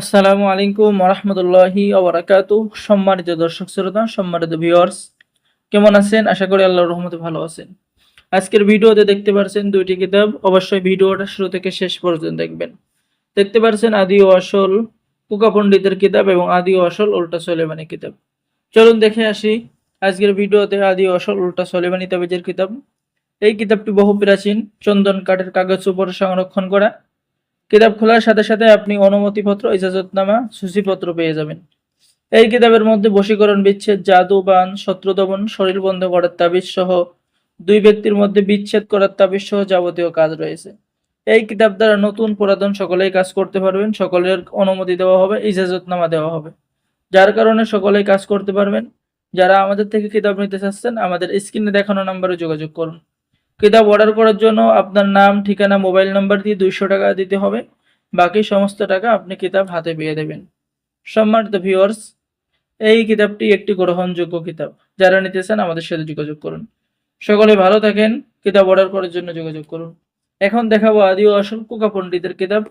আসসালামু আলাইকুম ওরহমতুল্লাহি ওবরাকাতুহ। সম্মানিত দর্শক শ্রোতা, সম্মানিত ভিউয়ার্স, কেমন আছেন? আশা করি আল্লাহর রহমতে ভালো আছেন। আজকের ভিডিওতে দেখতে পাচ্ছেন দুইটি কিতাব। অবশ্যই ভিডিওটা শুরু থেকে শেষ পর্যন্ত দেখবেন। দেখতে পাচ্ছেন আদি ও আসল কুকা পণ্ডিতের কিতাব এবং আদি ও আসল উল্টা সুলেমানি কিতাব। চলুন দেখে আসি আজকের ভিডিওতে আদি ও আসল উল্টা সুলেমানি তাবিজের কিতাব। এই কিতাবটি বহু প্রাচীন, চন্দন কাঠের কাগজ উপর সংরক্ষণ করা। কিতাব খোলার সাথে সাথে আপনি অনুমতিপত্র, ইজাজতনামা, সূচিপত্র পেয়ে যাবেন। এই কিতাবের মধ্যে বশীকরণ, বিচ্ছেদ, জাদু, বান, শত্রু দমন, শরীর বন্ধ করার তাবিজ সহ দুই ব্যক্তির মধ্যে বিচ্ছেদ করার তাবিজ সহ যাবতীয় কাজ রয়েছে। এই কিতাব দ্বারা নতুন পুরাতন সকলেই কাজ করতে পারবেন। সকলের অনুমতি দেওয়া হবে, ইজাজতনামা দেওয়া হবে, যার কারণে সকলেই কাজ করতে পারবেন। যারা আমাদের থেকে কিতাব নিতে চাচ্ছেন, আমাদের স্ক্রিনে দেখানো নাম্বারে যোগাযোগ করুন। কিতাব অর্ডার করার জন্য আপনার নাম, ঠিকানা, মোবাইল নাম্বার দিয়ে 200 টাকা দিতে হবে। বাকি সমস্ত টাকা আপনি কিতাব হাতে পেয়ে দেবেন। সম্মানিত ভিউয়ার্স, এই কিতাবটি একটি গ্রহণযোগ্য কিতাব। যারা নিতে চান আমাদের সাথে যোগাযোগ করুন। সকলে ভালো থাকেন। কিতাব অর্ডার করার জন্য যোগাযোগ করুন। এখন দেখাবো আদি ও আসল কুকা পণ্ডিতের কিতাব।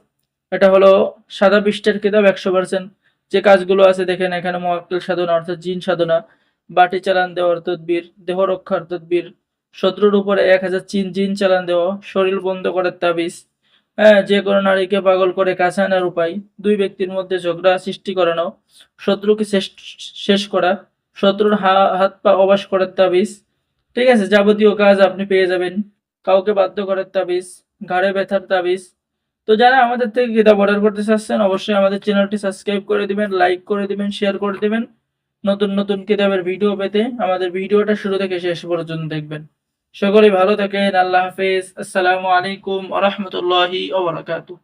এটা হলো সাদা পৃষ্ঠের কিতাব, 100%। যে কাজগুলো আছে দেখেন এখানে: মুআক্কেল সাধনা অর্থাৎ জিন সাধনা, বাটি চালান দেওয়ার তদবির, দেহ রক্ষার তদবির, শত্রুর উপরে 1000 জিন চালান দেওয়া, শরীর বন্ধ করার তাবিজ, হ্যাঁ, যে কোনো নারীকে পাগল করে কাছে আনার উপায়, দুই ব্যক্তির মধ্যে ঝগড়া সৃষ্টি করানো, শত্রুকে শেষ করা, শত্রুর হাত পা অবাস করার তাবিজ। ঠিক আছে, যাবতীয় কাজ আপনি পেয়ে যাবেন। কাউকে বাধ্য করার তাবিজ, ঘাড়ে ব্যথার তাবিজ। তো যারা আমাদের থেকে কিতাব অর্ডার করতে চাচ্ছেন, অবশ্যই আমাদের চ্যানেলটি সাবস্ক্রাইব করে দিবেন, লাইক করে দিবেন, শেয়ার করে দিবেন। নতুন নতুন কিতাবের ভিডিও পেতে আমাদের ভিডিওটা শুরু থেকে শেষ পর্যন্ত দেখবেন। সকলেই ভালো থাকেন। আল্লাহ হাফেজ। আসসালামু আলাইকুম ওয়া রাহমাতুল্লাহি ওয়া বারাকাতুহু।